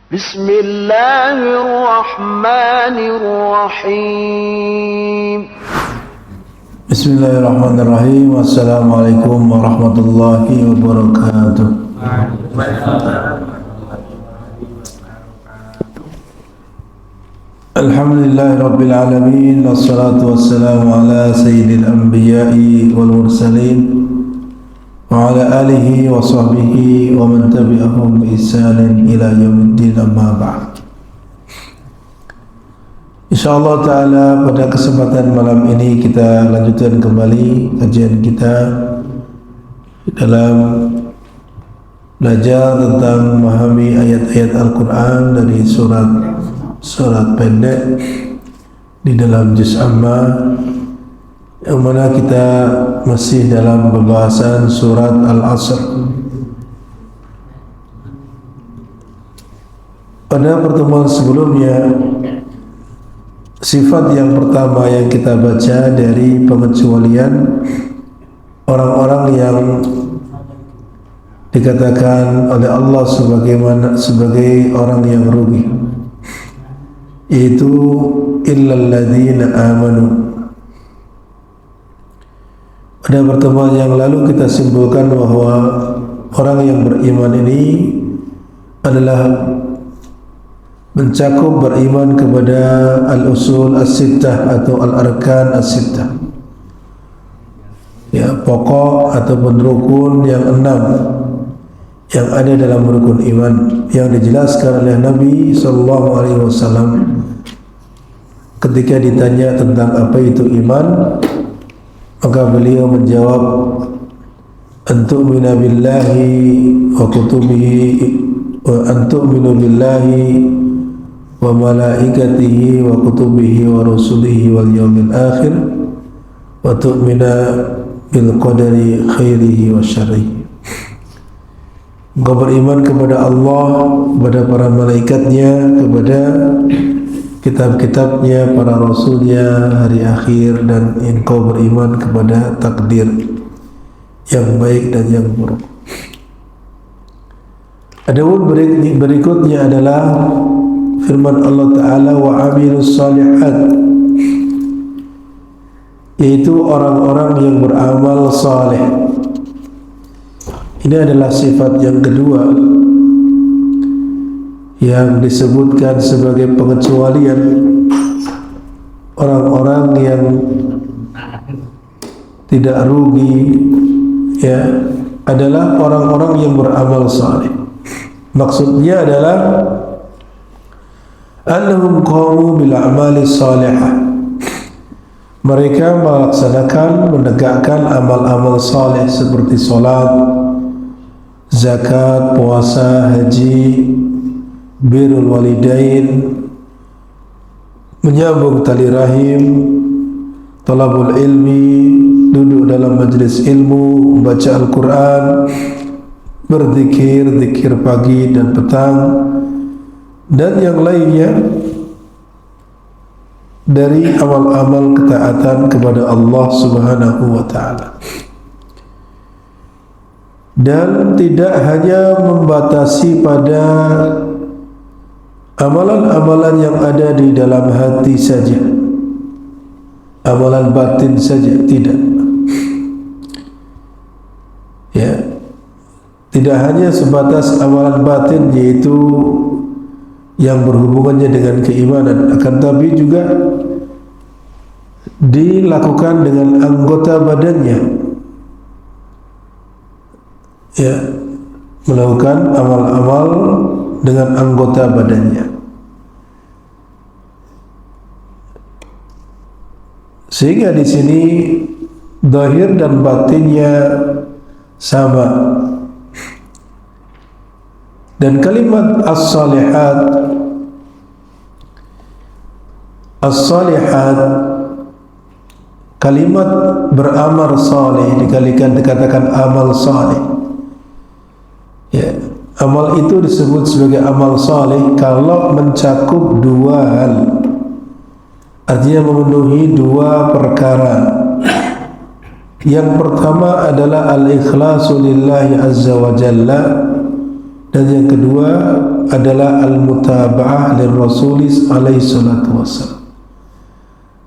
Bismillahirrahmanirrahim. Bismillahirrahmanirrahim. Wassalamualaikum warahmatullahi wabarakatuh. Alhamdulillahi rabbil alamin. Wassalatu wassalamu ala sayyidil anbiya'i wal mursalin wa ala alihi wa sahbihi wa man tabi'ahum bi ihsanin ila yaumiddin, amma ba'd. InsyaAllah ta'ala pada kesempatan malam ini kita lanjutkan kembali kajian kita dalam belajar tentang memahami ayat-ayat Al-Quran dari surat pendek di dalam Juz Amma, yang mana kita masih dalam pembahasan surat Al-Asr. Pada pertemuan sebelumnya, sifat yang pertama yang kita baca dari pengecualian orang-orang yang dikatakan oleh Allah sebagai orang yang rugi, yaitu illal ladzina amanu. Pada pertemuan yang lalu kita simpulkan bahwa orang yang beriman ini adalah mencakup beriman kepada al-usul as-sittah atau al-arkan as-sittah, ya, pokok ataupun rukun yang 6 yang ada dalam rukun iman yang dijelaskan oleh Nabi SAW ketika ditanya tentang apa itu iman. Maka beliau menjawab, antu'mina billahi wa kutubihi wa antu'minu billahi wa malaikatihi wa kutubihi wa rusulihi wal yawmil akhir wa tu'mina bil qadari khairihi wa syarrihi. Engkau beriman kepada Allah, kepada para malaikatnya, kepada kitab-kitabnya, para rasulnya, hari akhir, dan engkau beriman kepada takdir yang baik dan yang buruk. Adapun berikutnya adalah firman Allah Ta'ala, wa amilus salihat, yaitu orang-orang yang beramal saleh. Ini adalah sifat yang kedua yang disebutkan sebagai pengecualian orang-orang yang tidak rugi, ya, adalah orang-orang yang beramal saleh. Maksudnya adalah annahum qamu bil a'mali salihah. Mereka melaksanakan, menegakkan amal-amal saleh seperti salat, zakat, puasa, haji, birrul walidain, menyambung tali rahim, talabul ilmi, duduk dalam majlis ilmu, membaca Al-Quran, berzikir, zikir pagi dan petang, dan yang lainnya dari amal-amal ketaatan kepada Allah Subhanahu wa Ta'ala. Dan tidak hanya membatasi pada amalan-amalan yang ada di dalam hati saja, amalan batin saja, tidak, ya, tidak hanya sebatas amalan batin, yaitu yang berhubungannya dengan keimanan, akan tapi juga dilakukan dengan anggota badannya, ya, melakukan amal-amal dengan anggota badannya, sehingga di sini zahir dan batinnya sama. Dan kalimat as-salihat, kalimat beramal saleh dikatakan amal saleh, ya, amal itu disebut sebagai amal saleh kalau mencakup dua hal, artinya memenuhi dua perkara. Yang pertama adalah al-ikhlasu lillahi azza wa jalla, dan yang kedua adalah al-mutaba'ah lirrasulis alaihi salatu wassalam.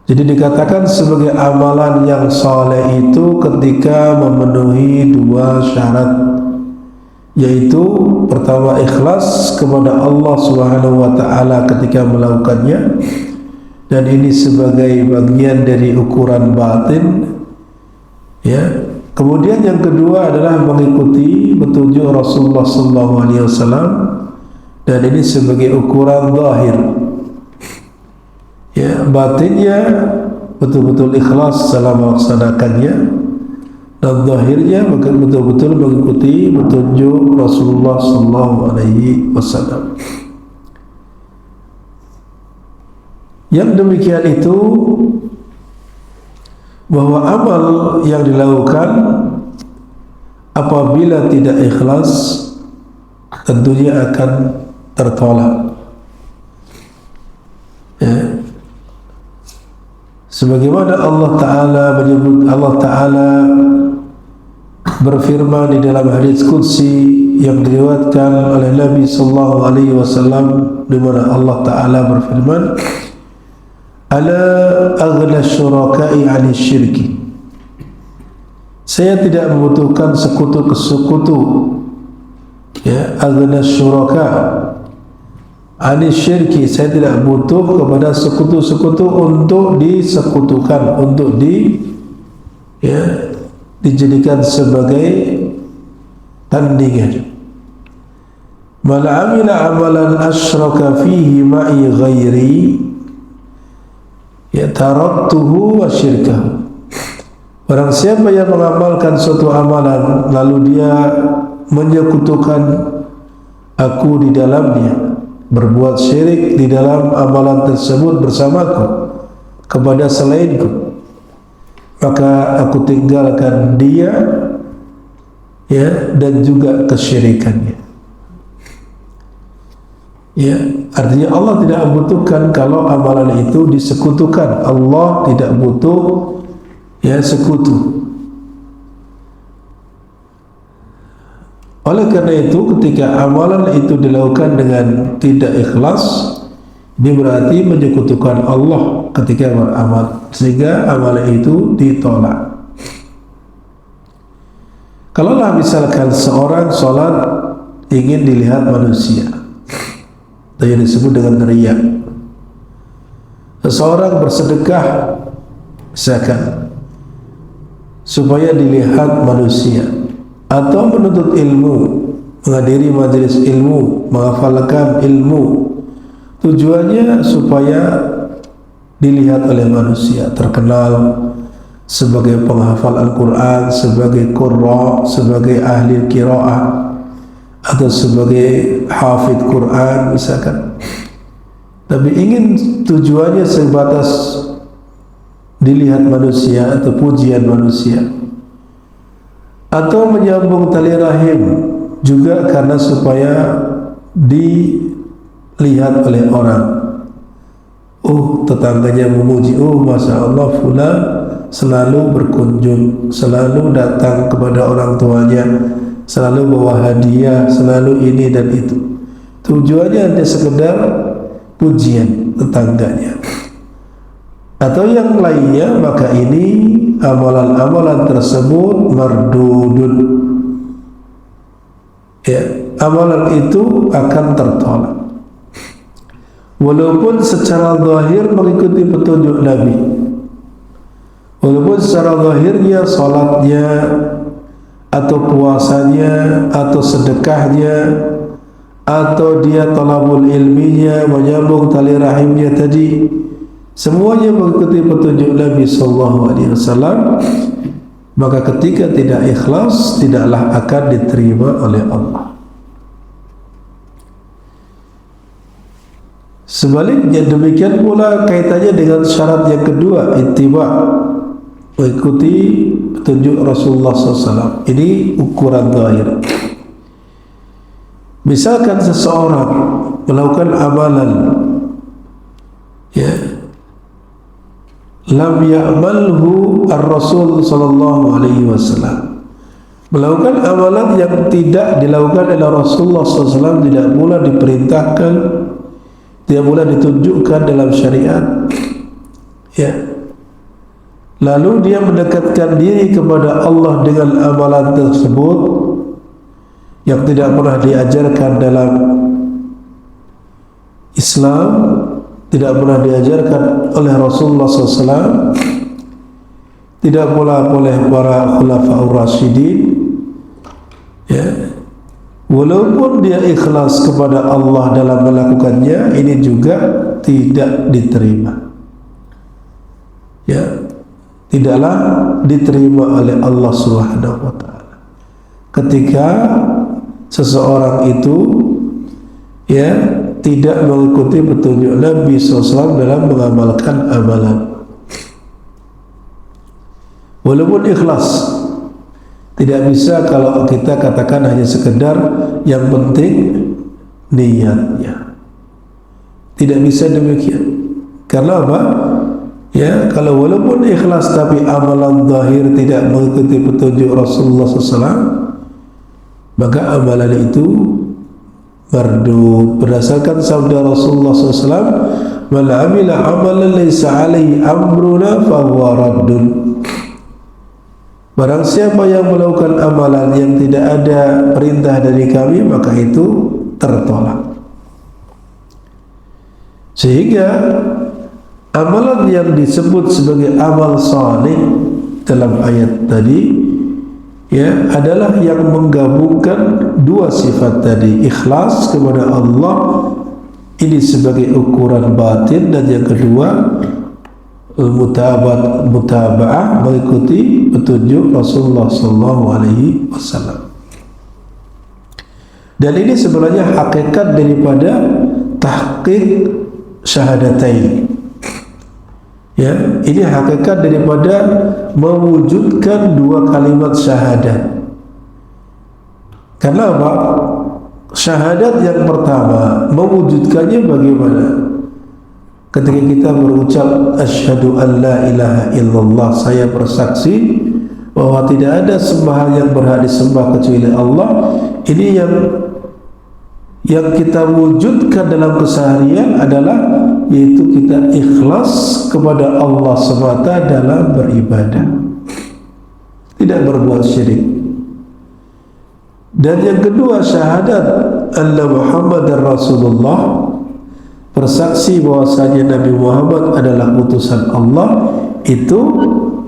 Jadi dikatakan sebagai amalan yang saleh itu ketika memenuhi dua syarat, yaitu pertama ikhlas kepada Allah Subhanahu wa taala ketika melakukannya, dan ini sebagai bagian dari ukuran batin, ya. Kemudian yang kedua adalah mengikuti petunjuk Rasulullah sallallahu alaihi wasallam, dan ini sebagai ukuran zahir. Ya, batinnya betul-betul ikhlas dalam melaksanakannya, dan zahirnya betul-betul mengikuti petunjuk Rasulullah sallallahu alaihi wasallam. Yang demikian itu bahwa amal yang dilakukan apabila tidak ikhlas tentunya akan tertolak, ya. Sebagaimana Allah Ta'ala menyebut, Allah Ta'ala berfirman di dalam hadis qudsi yang diriwayatkan oleh Nabi sallallahu alaihi wasallam, di mana Allah Ta'ala berfirman, ala aghna syuraka'i 'ani syirki. Saya tidak membutuhkan sekutu ke sekutu, ya, aghna syuraka 'ani syirki. Saya tidak butuh kepada sekutu-sekutu untuk disekutukan, untuk dijadikan sebagai tandingan. Man 'amila 'amalan asyraka fihi ma'i ghairi, ya taraktuhu wa syirkahu. Barang siapa yang mengamalkan suatu amalan lalu dia menyekutukan aku di dalamnya, berbuat syirik di dalam amalan tersebut bersamaku kepada selainku, maka aku tinggalkan dia, ya, dan juga kesyirikannya. Ya, artinya Allah tidak membutuhkan kalau amalan itu disekutukan. Allah tidak butuh, ya, sekutu. Oleh karena itu ketika amalan itu dilakukan dengan tidak ikhlas, ini berarti menyekutukan Allah ketika beramal, sehingga amalan itu ditolak. Kalaulah misalkan seorang sholat ingin dilihat manusia, yang disebut dengan riya. Seseorang bersedekah misalkan supaya dilihat manusia, atau menuntut ilmu, menghadiri majelis ilmu, menghafalkan ilmu, tujuannya supaya dilihat oleh manusia, terkenal sebagai penghafal Al-Quran, sebagai qurra, sebagai ahli qiraah, atau sebagai hafid Quran misalkan. Tapi ingin tujuannya sebatas dilihat manusia atau pujian manusia, atau menyambung tali rahim juga karena supaya dilihat oleh orang. Oh, tetangganya memuji, oh masya Allah fulan selalu berkunjung, selalu datang kepada orang tuanya, selalu bawa hadiah, selalu ini dan itu. Tujuannya hanya sekedar pujian tetangganya atau yang lainnya, maka ini amalan-amalan tersebut mardudun, ya, amalan itu akan tertolak walaupun secara zahir mengikuti petunjuk Nabi, walaupun secara zahirnya salatnya atau puasanya atau sedekahnya atau dia talabul ilminya, menyambung tali rahimnya tadi, semuanya mengikuti petunjuk Nabi sallallahu alaihi wasallam, maka ketika tidak ikhlas tidaklah akan diterima oleh Allah. Sebaliknya demikian pula kaitannya dengan syarat yang kedua, ittiba, mengikuti petunjuk Rasulullah SAW. Ini ukuran zahir. Misalkan seseorang melakukan amalan, ya, lam ya'malhu ar-Rasul sallallahu alaihi wasallam, Melakukan amalan yang tidak dilakukan oleh Rasulullah SAW, tidak pula diperintahkan, tidak pula ditunjukkan dalam syariat, ya. Lalu dia mendekatkan diri kepada Allah dengan amalan tersebut yang tidak pernah diajarkan dalam Islam, tidak pernah diajarkan oleh Rasulullah SAW, tidak pula oleh para khulafaur rasyidin, ya. Walaupun dia ikhlas kepada Allah dalam melakukannya, ini juga tidak diterima, ya. Tidaklah diterima oleh Allah Subhanahu wa ta'ala ketika seseorang itu, ya, tidak mengikuti petunjuk Nabi SAW dalam mengamalkan amalan. Walaupun ikhlas, tidak bisa kalau kita katakan hanya sekedar yang penting niatnya. Tidak bisa demikian. Karena apa? Ya, kalau walaupun ikhlas tapi amalan zahir tidak mengikuti petunjuk Rasulullah SAW, maka amalan itu mardud. Berdasarkan sabda Rasulullah SAW, "Man 'amila 'amalan laysa 'alaihi amruna fahuwa raddun." Barang siapa yang melakukan amalan yang tidak ada perintah dari kami, maka itu tertolak. Sehingga amalan yang disebut sebagai amal saleh dalam ayat tadi, ya, adalah yang menggabungkan dua sifat tadi, ikhlas kepada Allah ini sebagai ukuran batin, dan yang kedua mutaba'ah, mengikuti petunjuk Rasulullah SAW. Dan ini sebenarnya hakikat daripada tahqiq syahadatain. Ya, ini hakikat daripada mewujudkan dua kalimat syahadat. Karena apa? Syahadat yang pertama, mewujudkannya bagaimana? Ketika kita berucap asyhadu an la ilaha illallah, saya bersaksi bahwa tidak ada sembahan yang berhak disembah kecuali Allah. Ini yang kita wujudkan dalam keseharian adalah, yaitu kita ikhlas kepada Allah semata dalam beribadah, tidak berbuat syirik. Dan yang kedua, syahadat anna Muhammadar Rasulullah, bersaksi bahwasanya Nabi Muhammad adalah utusan Allah, itu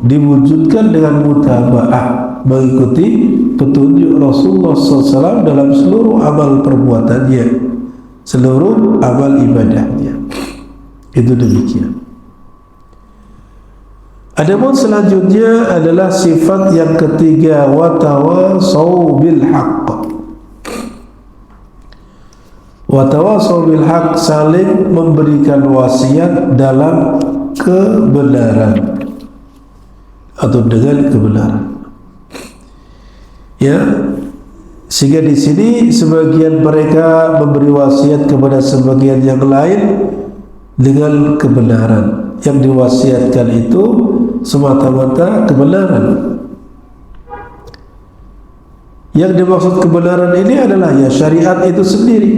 diwujudkan dengan mutaba'ah, mengikuti petunjuk Rasulullah SAW dalam seluruh amal perbuatannya, seluruh amal ibadahnya. Itu demikian. Adapun selanjutnya adalah sifat yang ketiga, watawasau bil haqq. Watawasau bil haqq, saling memberikan wasiat dalam kebenaran atau dengan kebenaran. Ya, sehingga di sini sebagian mereka memberi wasiat kepada sebagian yang lain dengan kebenaran. Yang diwasiatkan itu semata-mata kebenaran. Yang dimaksud kebenaran ini adalah ya syariat itu sendiri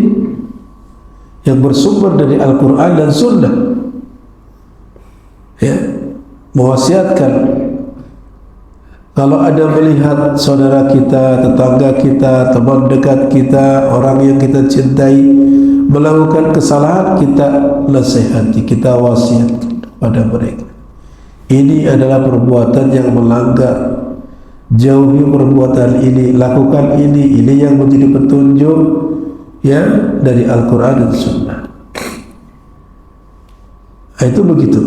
yang bersumber dari Al-Quran dan Sunnah. Ya, mewasiatkan kalau ada melihat saudara kita, tetangga kita, teman dekat kita, orang yang kita cintai melakukan kesalahan, kita nasihati, kita wasiatkan pada mereka. Ini adalah perbuatan yang melanggar. Jauhi perbuatan ini, lakukan ini yang menjadi petunjuk ya dari Al-Quran dan Sunnah. Itu begitu.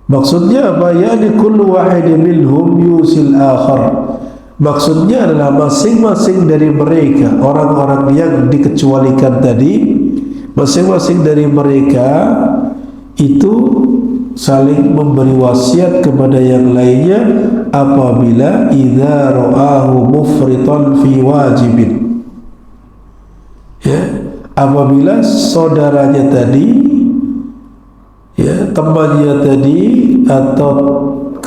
Maksudnya apa? Yani kullu wahidin minhum yusil akhar. Maksudnya adalah masing-masing dari mereka, orang-orang yang dikecualikan tadi, masing-masing dari mereka itu saling memberi wasiat kepada yang lainnya apabila idza ra'ahu mufritan fi wajibin. Ya, apabila saudaranya tadi, ya, temannya tadi atau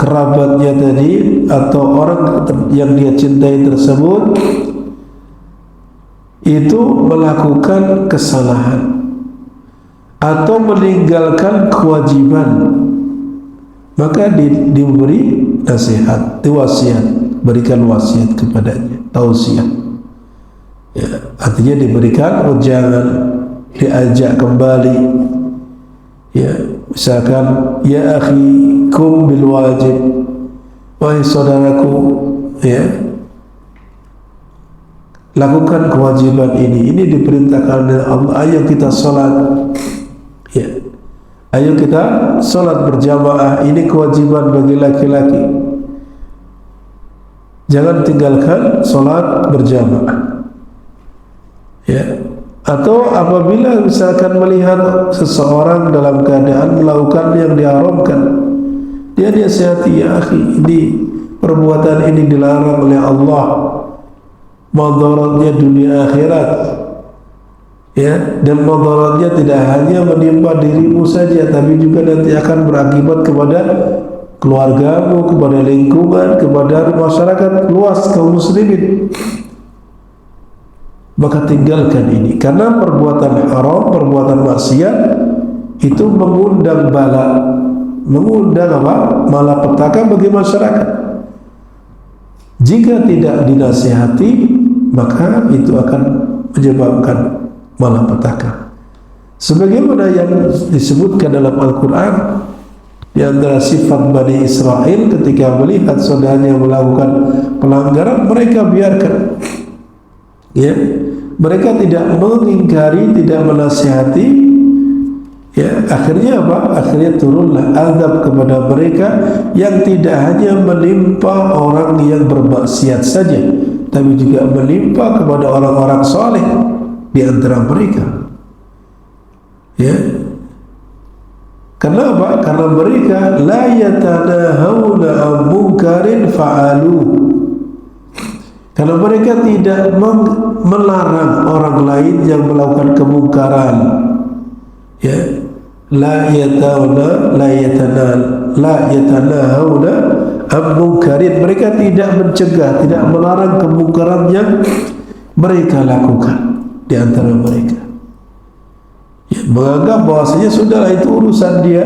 kerabatnya tadi atau orang yang dia cintai tersebut itu melakukan kesalahan atau meninggalkan kewajiban, maka diberi nasihat, diwasiat, berikan wasiat kepadanya, tausiah. Ya, artinya diberikan ujangan, diajak kembali. Ya, misalkan ya akhi kum bil wajib, wahai saudaraku, ya, lakukan kewajiban ini diperintahkan oleh Allah. Ayo kita sholat, ya, ayo kita sholat berjamaah, ini kewajiban bagi laki-laki, jangan tinggalkan sholat berjamaah, ya. Atau apabila misalkan melihat seseorang dalam keadaan melakukan yang diharamkan, dia nasihati, ya akhi, ini perbuatan ini dilarang oleh Allah, madaratnya dunia akhirat, ya, dan madaratnya tidak hanya menimpa dirimu saja, tapi juga nanti akan berakibat kepada keluargamu, kepada lingkungan, kepada masyarakat luas kaum muslimin. Maka tinggalkan ini, karena perbuatan haram, perbuatan maksiat itu mengundang bala, mengundang apa? Malapetaka bagi masyarakat. Jika tidak dinasihati, maka itu akan menyebabkan malapetaka. Sebagaimana yang disebutkan dalam Al-Quran, di antara sifat Bani Israel ketika melihat saudaranya melakukan pelanggaran, mereka biarkan, ya, mereka tidak mengingkari, tidak menasihati, ya. Akhirnya apa? Akhirnya turunlah azab kepada mereka yang tidak hanya menimpa orang yang bermaksiat saja, tapi juga menimpa kepada orang-orang saleh di antara mereka, ya. Kenapa? Karena mereka la yatanahawna an munkarin fa'alu. Karena mereka tidak melarang orang lain yang melakukan kemungkaran, ya. La yatanahawna an munkarin. Mereka tidak mencegah, tidak melarang kemungkaran yang mereka lakukan di antara mereka, ya, menganggap bahwasanya sudahlah itu urusan dia,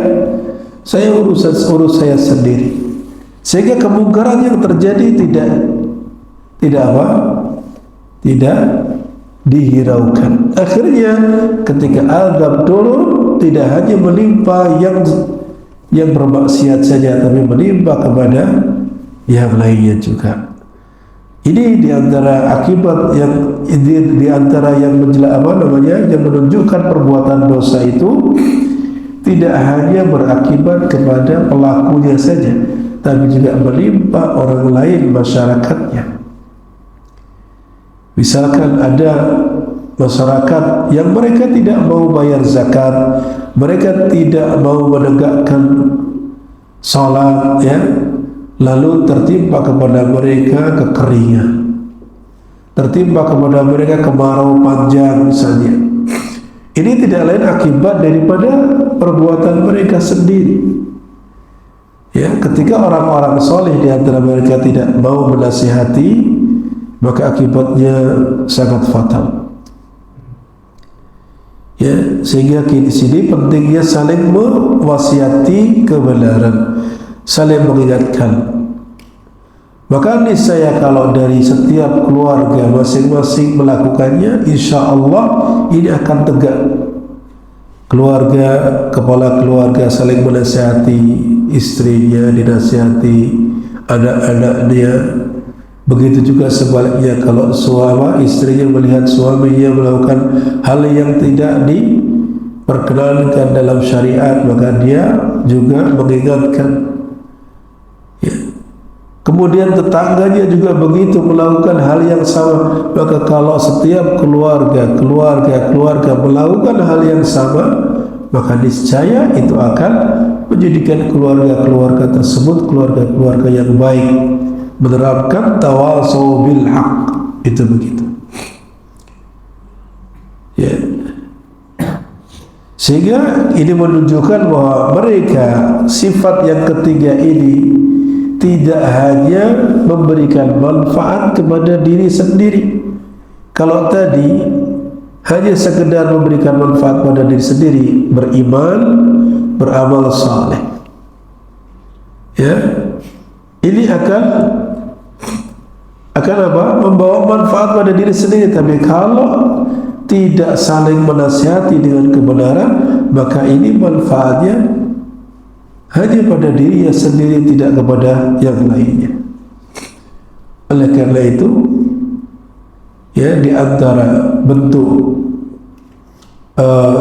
saya urus saya sendiri, sehingga kemungkaran yang terjadi tidak dihiraukan. Akhirnya ketika azab turun, tidak hanya menimpa yang bermaksiat saja, tapi menimpa kepada yang lainnya juga. Ini diantara akibat yang diantara yang yang menunjukkan perbuatan dosa itu tidak hanya berakibat kepada pelakunya saja, tapi juga menimpa orang lain, masyarakatnya. Misalkan ada masyarakat yang mereka tidak mau bayar zakat, mereka tidak mau menegakkan salat, ya, lalu tertimpa kepada mereka kekeringan, tertimpa kepada mereka kemarau panjang misalnya. Ini tidak lain akibat daripada perbuatan mereka sendiri, ya. Ketika orang-orang soleh di antara mereka tidak mau menasihati, maka akibatnya sangat fatal, ya. Sehingga di sini pentingnya saling mewasiati kebenaran, saling mengingatkan. Maka niscaya kalau dari setiap keluarga masing-masing melakukannya, insya Allah ini akan tegak. Keluarga, kepala keluarga saling menasihati istrinya, dinasihati anak-anaknya. Begitu juga sebaliknya, kalau istrinya melihat suaminya melakukan hal yang tidak diperkenankan dalam syariat, maka dia juga mengingatkan, ya. Kemudian tetangganya juga begitu melakukan hal yang sama, maka kalau setiap keluarga melakukan hal yang sama, maka niscaya itu akan menjadikan keluarga tersebut keluarga yang baik, menerapkan tawasau bil haq, itu begitu, ya. Sehingga ini menunjukkan bahwa mereka, sifat yang ketiga ini, tidak hanya memberikan manfaat kepada diri sendiri. Kalau tadi hanya sekedar memberikan manfaat pada diri sendiri, beriman, beramal saleh, ya, ini akan apa? Membawa manfaat pada diri sendiri. Tapi kalau tidak saling menasihati dengan kebenaran, maka ini manfaatnya hanya pada dirinya sendiri, tidak kepada yang lainnya. Oleh karena itu, ya, di antara bentuk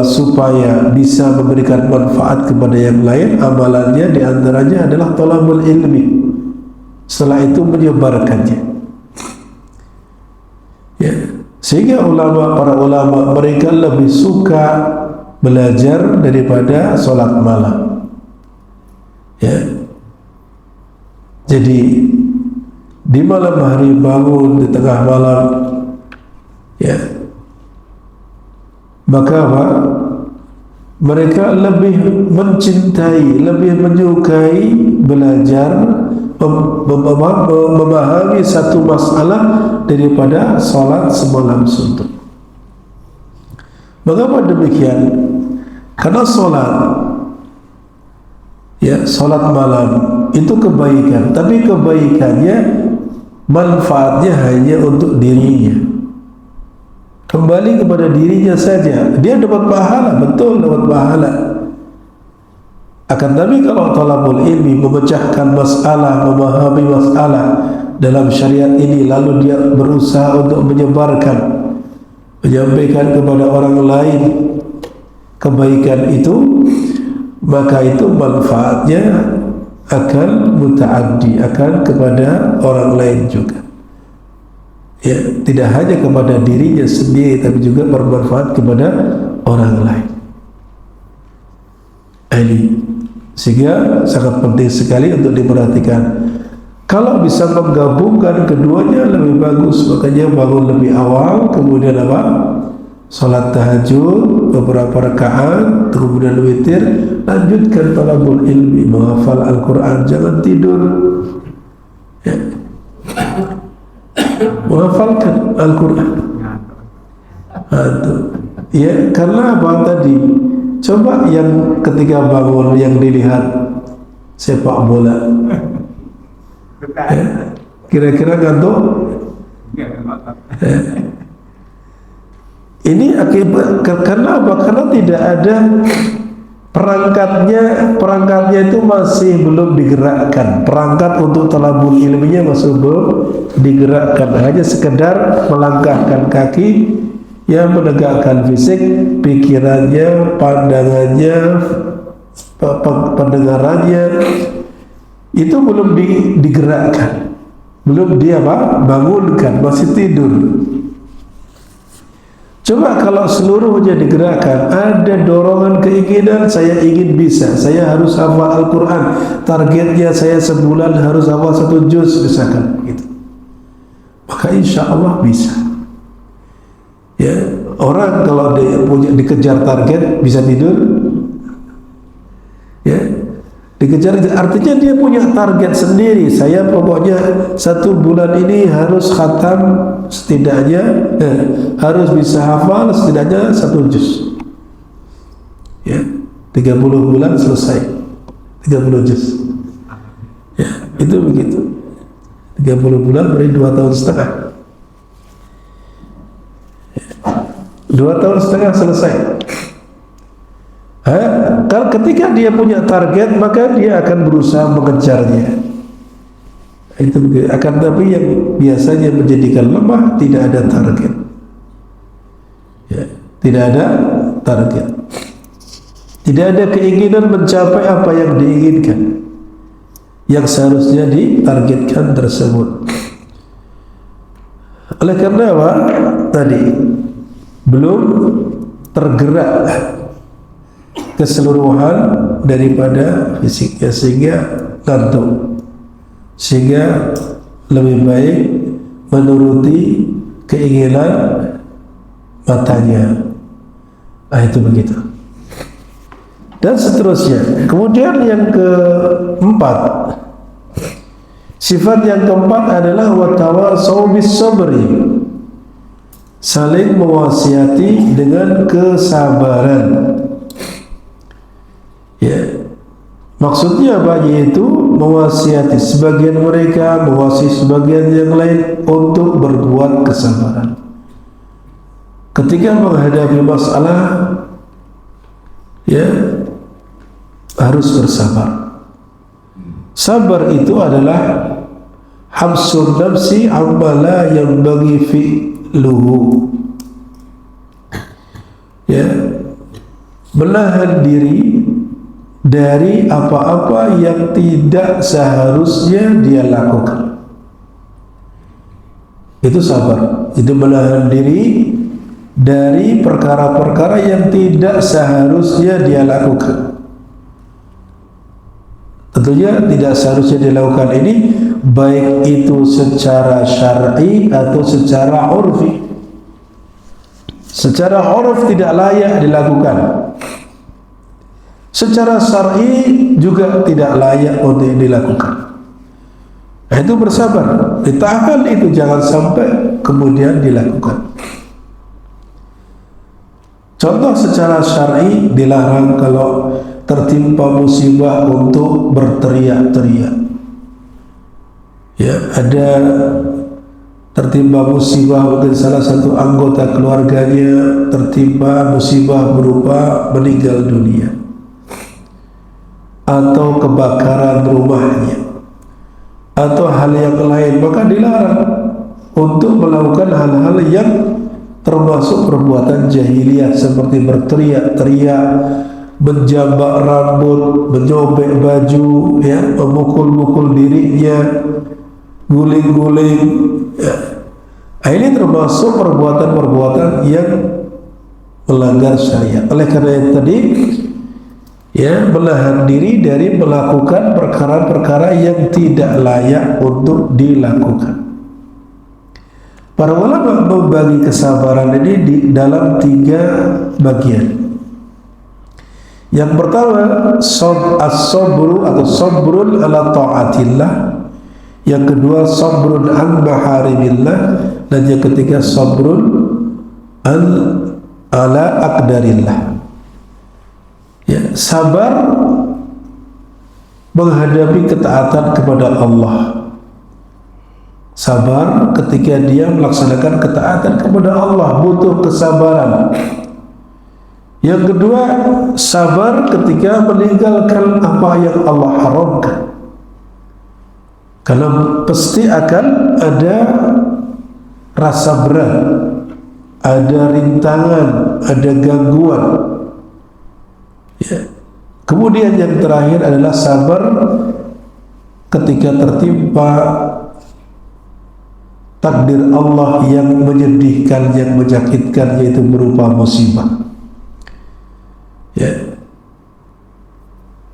supaya bisa memberikan manfaat kepada yang lain, amalannya di antaranya adalah thalabul ilmi. Setelah itu menyebarkannya, ya. Sehingga para ulama mereka lebih suka belajar daripada sholat malam, ya. Jadi di malam hari bangun di tengah malam, ya, maka apa? Mereka lebih mencintai, lebih menyukai belajar, memahami satu masalah daripada sholat semalam suntuk. Mengapa demikian? Karena sholat, ya, sholat malam itu kebaikan, tapi kebaikannya, manfaatnya hanya untuk dirinya, kembali kepada dirinya saja. Dia dapat pahala, betul dapat pahala. Akan tapi kalau talabul ilmi, memecahkan masalah, memahami masalah dalam syariat ini, lalu dia berusaha untuk menyebarkan, menyampaikan kepada orang lain kebaikan itu, maka itu manfaatnya akan mutaaddi, akan kepada orang lain juga, ya, tidak hanya kepada dirinya sendiri, tapi juga bermanfaat kepada orang lain. Ini sehingga sangat penting sekali untuk diperhatikan. Kalau bisa menggabungkan keduanya lebih bagus. Makanya bangun lebih awal, kemudian apa? Salat tahajud beberapa rakaat, kemudian witir, lanjutkan talabul ilmi, menghafal Al-Quran, jangan tidur, ya, menghafalkan Al-Quran. Ya, karena apa tadi? Coba yang ketika bangun yang dilihat sepak bola, ya, kira-kira ngantuk? Ya. Ini akibat karena apa? Karena tidak ada perangkatnya itu masih belum digerakkan. Perangkat untuk talabul ilminya masih belum digerakkan. Hanya sekedar melangkahkan kaki, ya, menegakkan fisik, pikirannya, pandangannya, pendengarannya itu belum digerakkan, belum dia bangunkan, masih tidur. Coba kalau seluruhnya digerakkan, ada dorongan keinginan, saya ingin bisa, saya harus hafal Al-Quran, targetnya saya sebulan harus hafal 1 juz misalkan, gitu. Maka insya Allah bisa. Ya, orang kalau dikejar target bisa tidur, ya, dikejar, artinya dia punya target sendiri. Saya pokoknya 1 bulan ini harus khatam setidaknya, harus bisa hafal setidaknya 1 juz, ya, 30 bulan selesai 30 juz, ya, itu begitu. 30 bulan berarti 2 tahun setengah, 2 tahun setengah selesai. Kalau ketika dia punya target, maka dia akan berusaha mengejarnya. Itu akan, tapi yang biasanya menjadikan lemah tidak ada target, ya, tidak ada target, tidak ada keinginan mencapai apa yang diinginkan, yang seharusnya ditargetkan tersebut. Oleh karena apa? Tadi belum tergerak keseluruhan daripada fisiknya, sehingga ngantuk, sehingga lebih baik menuruti keinginan matanya. Itu begitu. Dan seterusnya. Kemudian yang keempat, Sifat yang keempat adalah watawasau bis sabri, saling mewasiati dengan kesabaran. Ya, maksudnya apa? Yaitu mewasiati sebagian mereka, mewasiati sebagian yang lain untuk berbuat kesabaran. Ketika menghadapi masalah, ya, harus bersabar. Sabar itu adalah habsun nafsi amma la yanbaghi fi'luhu. Ya, menahan diri dari apa-apa yang tidak seharusnya dia lakukan. Itu sabar. Itu menahan diri dari perkara-perkara yang tidak seharusnya dia lakukan. Tentunya tidak seharusnya dilakukan ini baik itu secara syar'i atau secara urfi. Secara urf tidak layak dilakukan. Secara syar'i juga tidak layak untuk dilakukan. Nah, itu bersabar. Ditahan itu, jangan sampai kemudian dilakukan. Contoh secara syar'i, dilarang kalau tertimpa musibah untuk berteriak-teriak. Ya, ada tertimpa musibah, mungkin salah satu anggota keluarganya tertimpa musibah berupa meninggal dunia atau kebakaran rumahnya atau hal yang lain, maka dilarang untuk melakukan hal-hal yang termasuk perbuatan jahiliyah seperti berteriak-teriak, menjambak rambut, menyobek baju, ya, memukul-mukul dirinya, guling-guling, ya. Ini termasuk perbuatan-perbuatan yang melanggar syariat. Oleh karena yang tadi, ya, menahan diri dari melakukan perkara-perkara yang tidak layak untuk dilakukan. Para ulama membagi kesabaran ini di dalam 3 bagian. Yang pertama, as-sabru atau sabrun ala ta'atillah. Yang kedua, sabrun an maharimillah. Dan yang ketiga, sabrun ala aqdarillah. Ya, sabar menghadapi ketaatan kepada Allah. Sabar ketika dia melaksanakan ketaatan kepada Allah, butuh kesabaran. Yang kedua, sabar ketika meninggalkan apa yang Allah haramkan. Karena pasti akan ada rasa berat, ada rintangan, ada gangguan. Ya. Kemudian yang terakhir adalah sabar ketika tertimpa takdir Allah yang menyedihkan, yang menyakitkan, yaitu berupa musibah. Ya.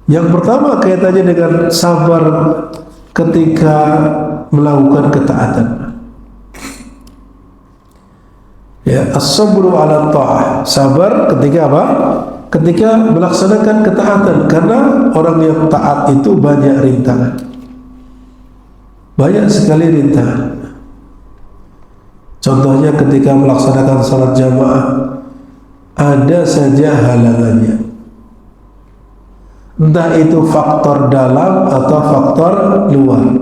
Yang pertama kaitannya dengan sabar ketika melakukan ketaatan. Ya, as-sabru ala ta'ah. Sabar ketika apa? Ketika melaksanakan ketaatan, karena orang yang taat itu banyak rintangan. Banyak sekali rintangan. Contohnya ketika melaksanakan salat jamaah, ada saja halangannya. Entah itu faktor dalam atau faktor luar,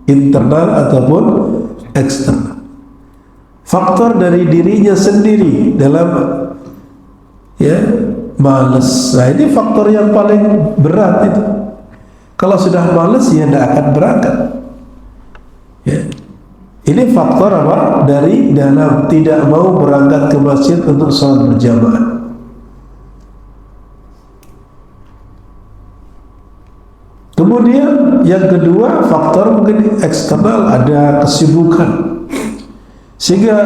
internal ataupun eksternal. Faktor dari dirinya sendiri dalam, ya, malas. Nah, ini faktor yang paling berat itu. Kalau sudah malas, ya tidak akan berangkat. Ya. Ini faktor apa? Dari dalam, tidak mau berangkat ke masjid untuk sholat berjamaah. Kemudian yang kedua, faktor mungkin eksternal, ada kesibukan, sehingga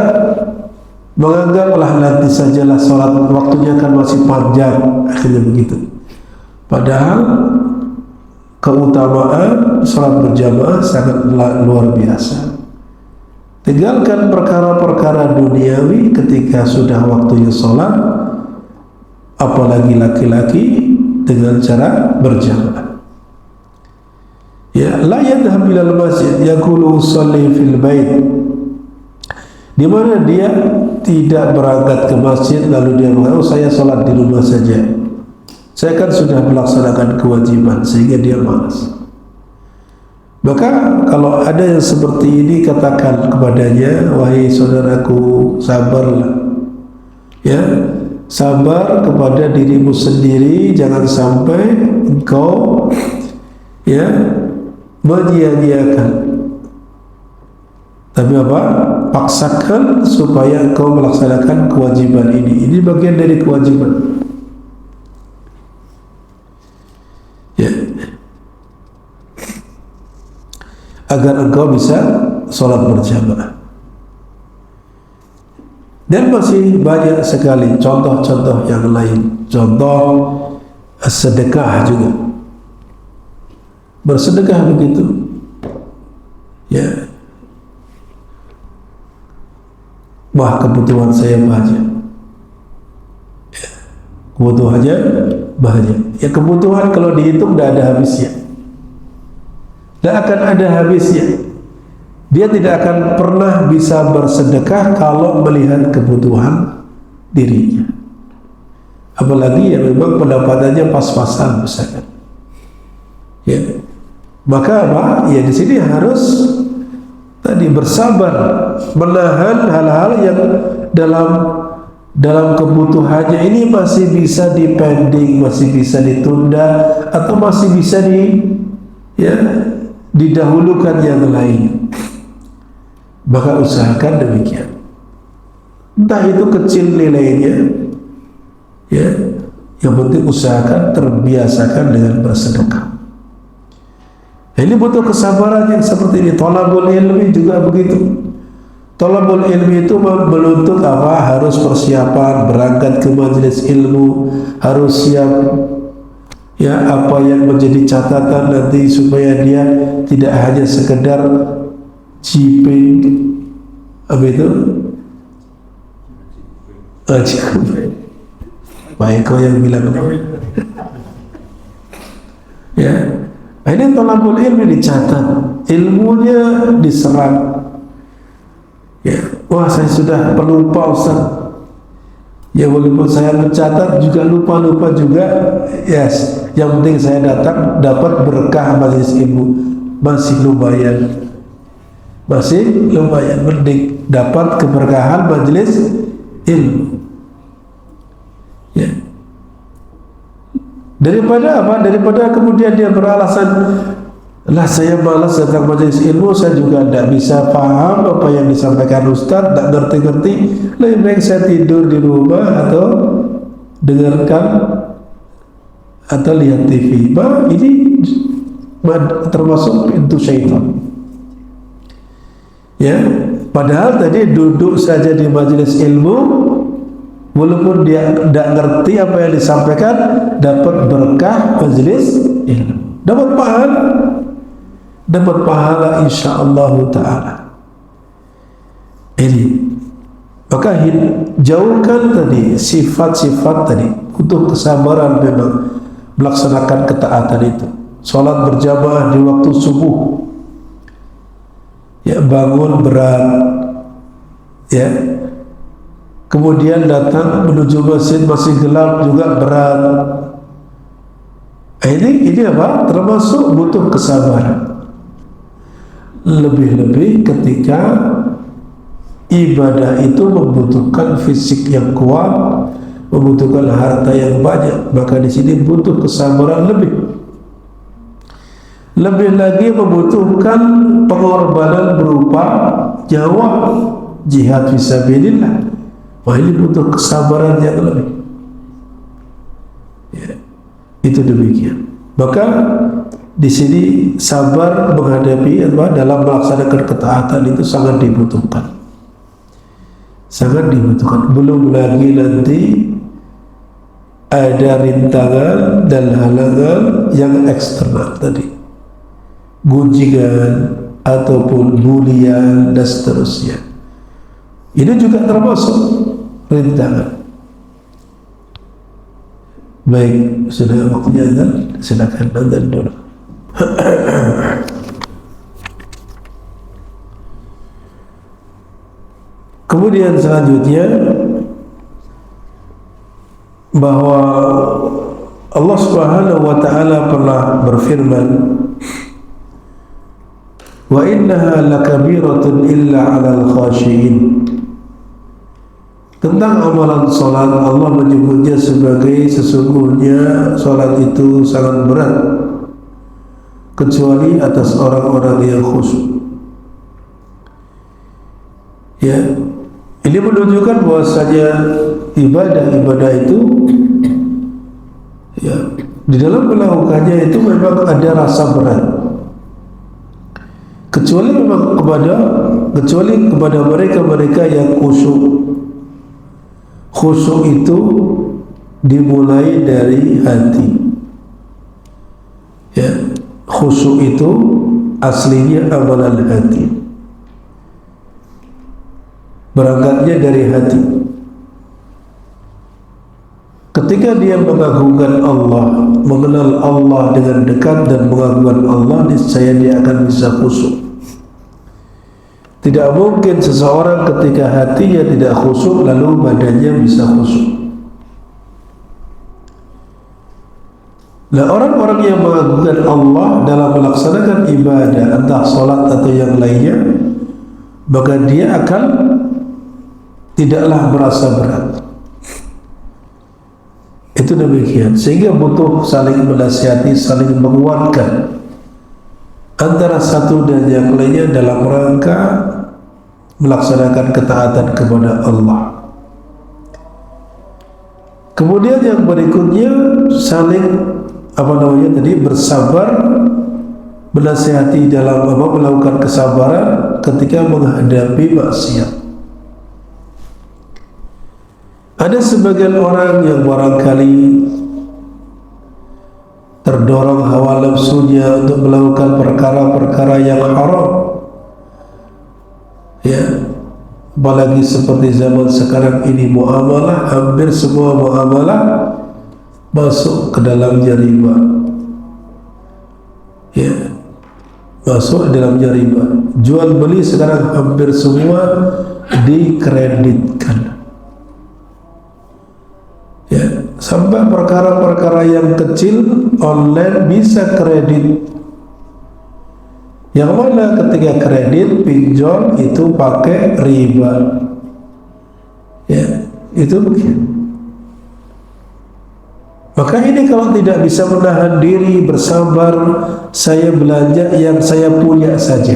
menganggaplah nanti sajalah sholat, waktunya kan masih panjang, akhirnya begitu. Padahal keutamaan sholat berjamaah sangat luar biasa. Tinggalkan perkara-perkara duniawi ketika sudah waktunya sholat, apalagi laki-laki, dengan cara berjamaah. Ya, la yadhhab ilal masjid yaqulu usalli fil bait, di mana dia tidak berangkat ke masjid lalu dia mengatakan, oh saya sholat di rumah saja, saya kan sudah melaksanakan kewajiban, sehingga dia malas. Maka kalau ada yang seperti ini, katakan kepadanya, wahai saudaraku, sabarlah, ya, sabar kepada dirimu sendiri, jangan sampai engkau, ya, menyia-nyiakan. Tapi apa? Paksakan supaya engkau melaksanakan kewajiban ini. Ini bagian dari kewajiban. Ya. Agar engkau bisa sholat berjamaah. Dan masih banyak sekali contoh-contoh yang lain. Contoh sedekah juga. Bersedekah begitu, ya, wah kebutuhan saya banyak, ya, kebutuhannya banyak. Ya, kebutuhan kalau dihitung tidak ada habisnya, tidak akan ada habisnya. Dia tidak akan pernah bisa bersedekah kalau melihat kebutuhan dirinya, apalagi yang memang pendapatannya pas-pasan misalkan, ya. Maka apa? Ya di sini harus tadi bersabar, menahan hal-hal yang dalam kebutuhannya ini masih bisa dipending, masih bisa ditunda, atau masih bisa didahulukan yang lain. Maka usahakan demikian. Entah itu kecil nilainya, ya, yang penting usahakan terbiasakan dengan bersedekah. Ini butuh kesabaran yang seperti ini. Thalabul ilmi juga begitu. Thalabul ilmi itu menuntut apa? Harus persiapan, berangkat ke majelis ilmu, harus siap, ya, apa yang menjadi catatan nanti supaya dia tidak hanya sekedar ciping, apa itu? Baik kau yang bilang, ya. Ini thalabul ilmi dicatat, ilmunya diserap. Ya, wah saya sudah pelupa Ustaz. Ya walaupun saya mencatat juga lupa-lupa juga, yes. Yang penting saya datang dapat berkah majelis ilmu, masih lumayan, mending dapat keberkahan majelis ilmu. Ya. Daripada apa? Daripada kemudian dia beralasan, lah saya malas datang majelis ilmu, saya juga tidak bisa paham apa yang disampaikan Ustaz, tidak ngerti-ngerti, lebih baik saya tidur di rumah atau dengarkan atau lihat TV. Bah, ini termasuk pintu syaitan. Ya, padahal tadi duduk saja di majelis ilmu, walaupun dia tidak ngerti apa yang disampaikan, dapat berkah majelis ilmu, dapat pahala insyaallah taala. Ini maka jauhkan tadi sifat-sifat tadi, butuh kesabaran memang melaksanakan ketaatan itu. Sholat berjamaah di waktu subuh, ya, bangun berat, ya, kemudian datang menuju masjid masih gelap juga berat. Ini apa? Termasuk butuh kesabaran. Lebih-lebih ketika ibadah itu membutuhkan fisik yang kuat, membutuhkan harta yang banyak, maka di sini butuh kesabaran lebih. Lebih lagi membutuhkan pengorbanan berupa nyawa, jihad fisabilillah. Wah, ini butuh kesabaran yang lebih. Ya, itu demikian. Maka di sini sabar menghadapi dalam melaksanakan ketaatan itu sangat dibutuhkan. Sangat dibutuhkan. Belum lagi nanti ada rintangan dan halangan yang eksternal tadi, gunjingan ataupun bulian dan seterusnya. Ini juga termasuk rintangan. Baik, sudah waktunya, silakan nonton dulu. kemudian selanjutnya bahwa Allah Subhanahu wa taala pernah berfirman, wa innaha lakabiratun illa 'alal khashiyin. Tentang amalan salat, Allah menyebutnya sebagai sesungguhnya salat itu sangat berat kecuali atas orang-orang yang khusyuk. Ya, ini menunjukkan bahwasanya ibadah itu ya, di dalam melakukannya itu memang ada rasa berat. Kecuali kepada mereka yang khusyuk. Khusyuk itu dimulai dari hati. Ya, khusyuk itu aslinya amalan hati. Berangkatnya dari hati. Ketika dia mengagungkan Allah, mengenal Allah dengan dekat dan mengagungkan Allah, niscaya dia akan bisa khusyuk. Tidak mungkin seseorang ketika hatinya tidak khusyuk lalu badannya bisa khusyuk. Nah, orang-orang yang mengagungkan Allah dalam melaksanakan ibadah, entah sholat atau yang lainnya, maka dia akan tidaklah merasa berat. Itu demikian. Sehingga butuh saling menasihati, saling menguatkan antara satu dan yang lainnya dalam rangka melaksanakan ketaatan kepada Allah. Kemudian yang berikutnya saling bersabar, menasihati dalam melakukan kesabaran ketika menghadapi maksiat. Ada sebagian orang yang barangkali terdorong hawa nafsunya untuk melakukan perkara-perkara yang haram. Ya, apalagi seperti zaman sekarang ini, muamalah, hampir semua muamalah masuk ke dalamnya riba. Ya, masuk ke dalamnya riba. Jual beli sekarang hampir semua dikreditkan. Ya, sampai perkara-perkara yang kecil online bisa kredit. Yang mana ketika kredit pinjol itu pakai riba. Ya, itu begini. Maka ini kalau tidak bisa menahan diri, bersabar, saya belanja yang saya punya saja.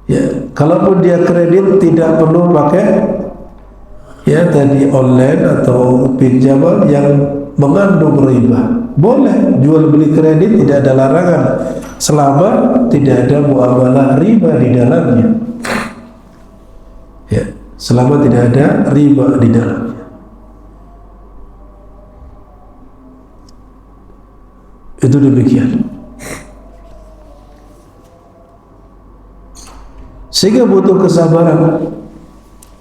Ya, kalaupun dia kredit tidak perlu pakai ya tadi online atau pinjaman yang mengandung riba. Boleh jual beli kredit, tidak ada larangan selama tidak ada muamalah riba di dalamnya. Ya, selama tidak ada riba di dalamnya. Itu demikian. Sehingga butuh kesabaran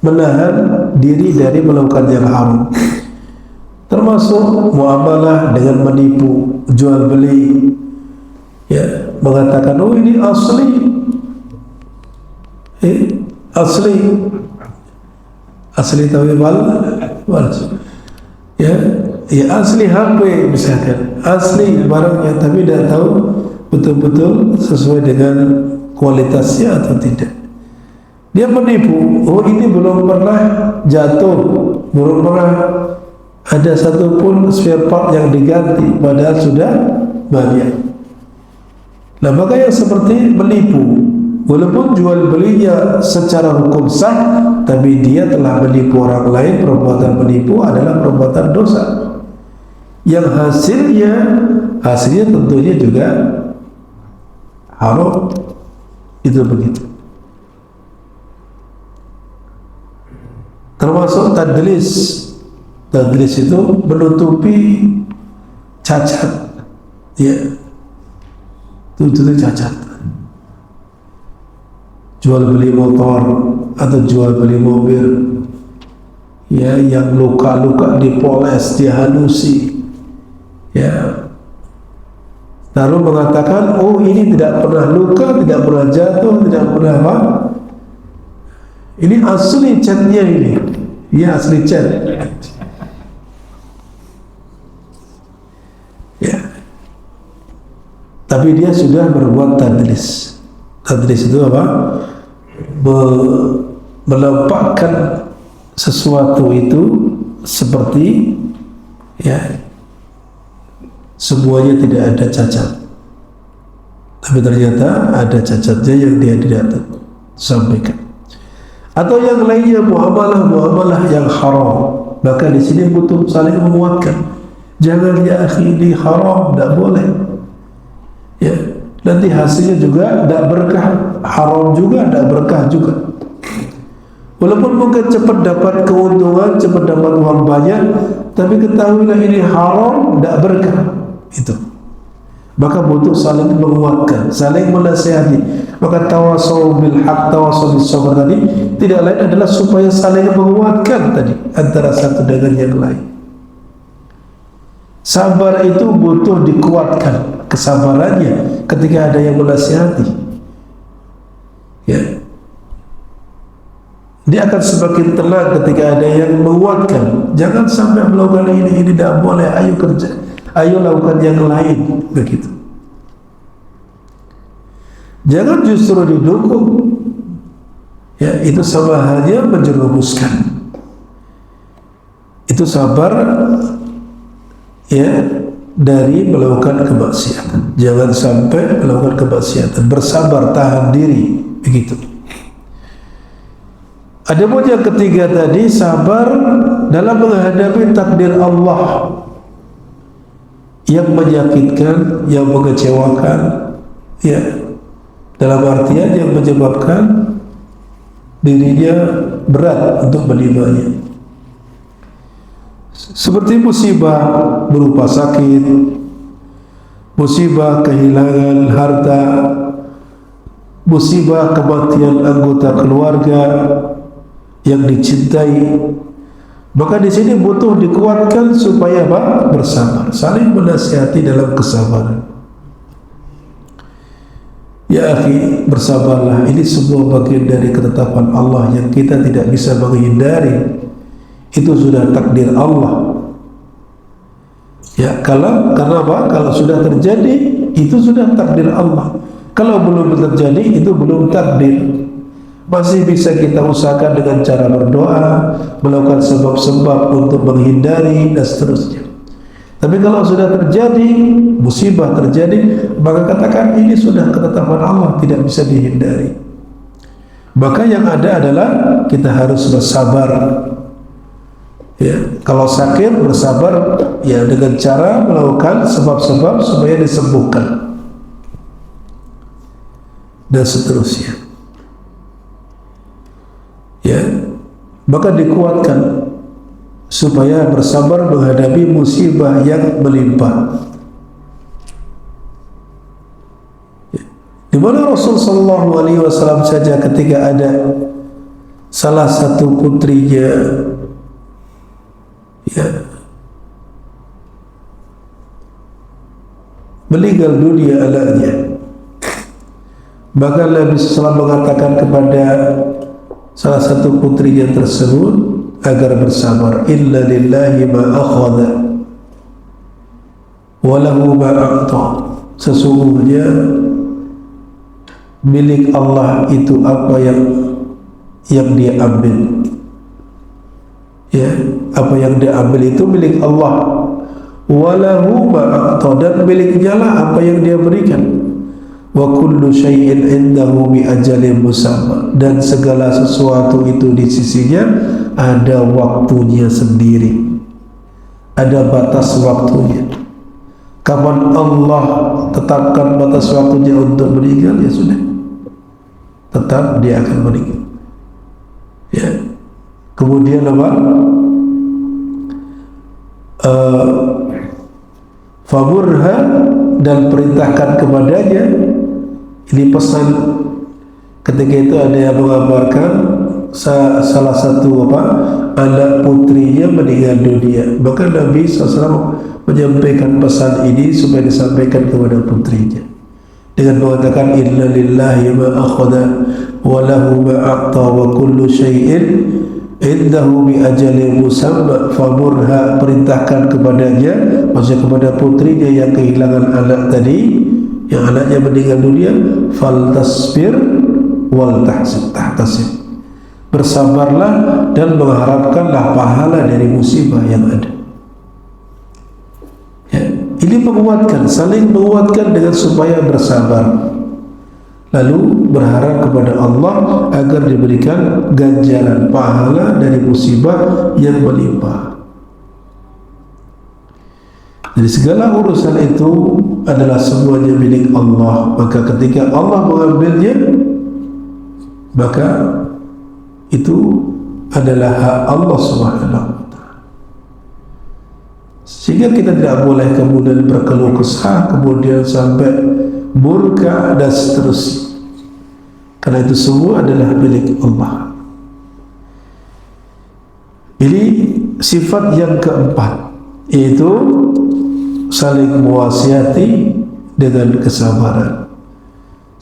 menahan diri dari melakukan yang haram, termasuk muamalah dengan menipu, jual beli, ya, mengatakan oh ini asli, asli tapi balas, ya asli HP misalkan, asli barangnya tapi tidak tahu betul-betul sesuai dengan kualitasnya atau tidak. Dia menipu, oh ini belum pernah jatuh, belum pernah ada satupun spare part yang diganti, padahal sudah banyak. Nah, maka yang seperti menipu, walaupun jual belinya secara hukum sah, tapi dia telah menipu orang lain. Perbuatan menipu adalah perbuatan dosa, yang hasilnya tentunya juga haram. Itu begitu. Termasuk tadlis. Tadlis itu menutupi cacat, ya, itu cacat. Jual beli motor atau jual beli mobil, ya, yang luka-luka dipoles, dihalusi, ya, lalu mengatakan oh ini tidak pernah luka, tidak pernah jatuh, tidak pernah apa. Ini asli catnya ini. Ya, asli cat. Ya. Tapi dia sudah berbuat tadlis. Tadlis itu apa? Meletakkan sesuatu itu seperti ya semuanya tidak ada cacat, tapi ternyata ada cacatnya yang dia tidak sampaikan. Atau yang lainnya muamalah yang haram, maka di sini butuh saling menguatkan. Jangan ya akhi, ini haram, tidak boleh. Ya, nanti hasilnya juga tidak berkah, haram juga tidak berkah juga. Walaupun mungkin cepat dapat keuntungan, cepat dapat uang banyak, tapi ketahuilah ini haram, tidak berkah. Itu. Maka butuh saling menguatkan, saling menasihati. Maka tawasau bil haq, tawasau bis sabr tadi tidak lain adalah supaya saling menguatkan tadi antara satu dengan yang lain. Sabar itu butuh dikuatkan kesabarannya ketika ada yang menasihati. Ya. Dia akan semakin tenang ketika ada yang menguatkan. Jangan sampai melakukan ini tidak boleh, ayo kerja, ayo lakukan yang lain, begitu. Jangan justru didukung. Ya, itu sama halnya menjerumuskan. Itu sabar ya dari melakukan kemaksiatan. Jangan sampai melakukan kemaksiatan. Bersabar, tahan diri, begitu. Adapun yang ketiga tadi, sabar dalam menghadapi takdir Allah yang menyakitkan, yang mengecewakan, ya, dalam artian yang menyebabkan dirinya berat untuk menerimanya. Seperti musibah berupa sakit, musibah kehilangan harta, musibah kematian anggota keluarga yang dicintai. Maka di sini butuh dikuatkan supaya apa? Bersabar, saling menasihati dalam kesabaran. Ya akhi, bersabarlah. Ini semua bagian dari ketetapan Allah yang kita tidak bisa menghindari. Itu sudah takdir Allah. Ya, karena apa? Kalau sudah terjadi, itu sudah takdir Allah. Kalau belum terjadi, itu belum takdir. Masih bisa kita usahakan dengan cara berdoa, melakukan sebab-sebab untuk menghindari dan seterusnya. Tapi kalau sudah terjadi, musibah terjadi, maka katakan ini sudah ketetapan Allah, tidak bisa dihindari. Maka yang ada adalah kita harus bersabar. Ya, kalau sakit bersabar ya dengan cara melakukan sebab-sebab supaya disembuhkan dan seterusnya. Ya, maka dikuatkan supaya bersabar menghadapi musibah yang melimpah. Ya. Di mana Rasul sallallahu alaihi wasallam saja ketika ada salah satu putrinya ya meninggal dunia anaknya, maka Nabi SAW mengatakan kepada salah satu putrinya tersebut agar bersabar. Illa lillahi ma akhadha wa lahu ma a'ta. Sesungguhnya milik Allah itu apa yang dia ambil. Ya, apa yang dia ambil itu milik Allah. Wa lahu ma a'ta, dan miliknya lah apa yang dia berikan. Wa kullu syai'in indahu bi ajalin musamma, dan segala sesuatu itu di sisinya ada waktunya sendiri, ada batas waktunya. Kapan Allah tetapkan batas waktunya untuk meninggal, ya sudah, tetap dia akan meninggal. Ya. Kemudian apa? Famurha, dan perintahkan kepadanya. Ini pesan ketika itu ada yang mengabarkan salah satu anak putrinya meninggal dunia. Maka Nabi SAW menyampaikan pesan ini supaya disampaikan kepada putrinya. dengan mengatakan inna lillahi ma akhadha wa lahu ma a'ta wa kullu syai'in indahu bi ajalin musamma famurha, perintahkan kepadanya, maksudnya kepada putrinya yang kehilangan anak tadi, yang anaknya meninggal dunia, fal tasbir wal tahtasib, bersabarlah dan mengharapkanlah pahala dari musibah yang ada. Ya, ini menguatkan, saling menguatkan dengan supaya bersabar, lalu berharap kepada Allah agar diberikan ganjaran pahala dari musibah yang menimpa. Jadi segala urusan itu adalah semuanya milik Allah, maka ketika Allah mengambilnya, maka itu adalah hak Allah Subhanahu wa ta'ala. Sehingga kita tidak boleh kemudian berkeluh kesah, kemudian sampai murka dan seterusnya, karena itu semua adalah milik Allah. Ini sifat yang keempat, yaitu saling mewasiati dengan kesabaran.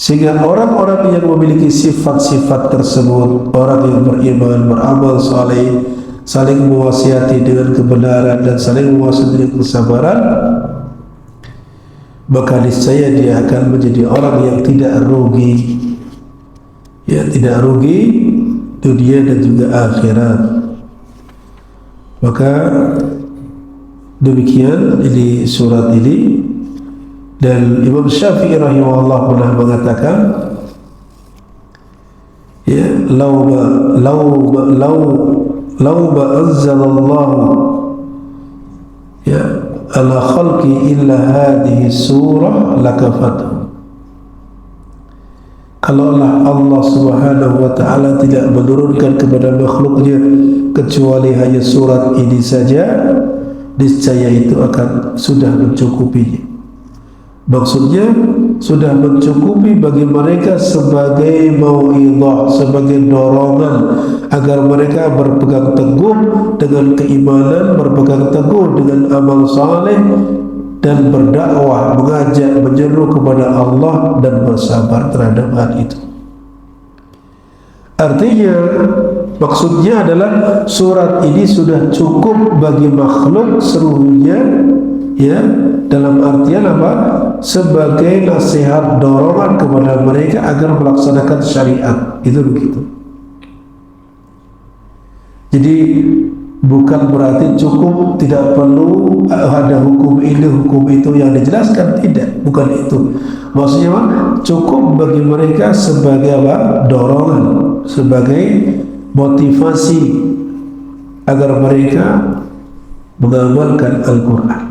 Sehingga orang-orang yang memiliki sifat-sifat tersebut, orang yang beriman, beramal saleh, saling mewasiati dengan kebenaran dan saling mewasiati dengan kesabaran, maka niscaya dia akan menjadi orang yang tidak rugi, ya, tidak rugi dunia dan juga akhirat. Maka demikian ini surat ini. Dan Imam Syafi'i rahimahullah pernah mengatakan, ya, law anzalallahu ya ala khalqi illa hadhihi surah lakafatuh. Kalaulah Allah Subhanahu wa ta'ala tidak menurunkan kepada makhluknya kecuali hanya surat ini saja, niscaya itu akan sudah mencukupinya. Maksudnya sudah mencukupi bagi mereka sebagai mau'idhah, sebagai dorongan agar mereka berpegang teguh dengan keimanan, berpegang teguh dengan amal saleh, dan berdakwah, mengajak, menyeru kepada Allah dan bersabar terhadap hal itu. Artinya, maksudnya adalah surat ini sudah cukup bagi makhluk seluruhnya, ya, dalam artian apa? Sebagai nasihat, dorongan kepada mereka agar melaksanakan syariat. Itu begitu. Jadi bukan berarti cukup, tidak perlu ada hukum ini, hukum itu yang dijelaskan, tidak, bukan itu. Maksudnya apa? Cukup bagi mereka sebagai apa? Dorongan, sebagai motivasi agar mereka mengamalkan Al-Quran,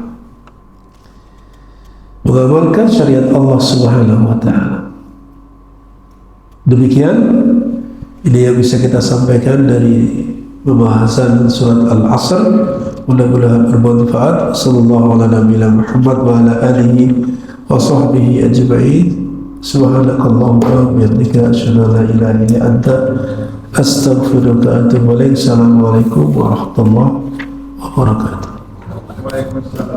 mengamalkan syariat Allah Subhanahu wa ta'ala. Demikian ini yang bisa kita sampaikan dari pembahasan surat Al-Asr. Mudah-mudahan bermanfaat. Sallallahu ala nabiyina Muhammad wa ala alihi wa sahbihi ajma'in. Subhanakallahumma wa bihamdika asyhadu an la ilaha illa anta astaghfiruka wa atubu ilaik. Assalamualaikum warahmatullahi wabarakatuh. Waalaikumsalam.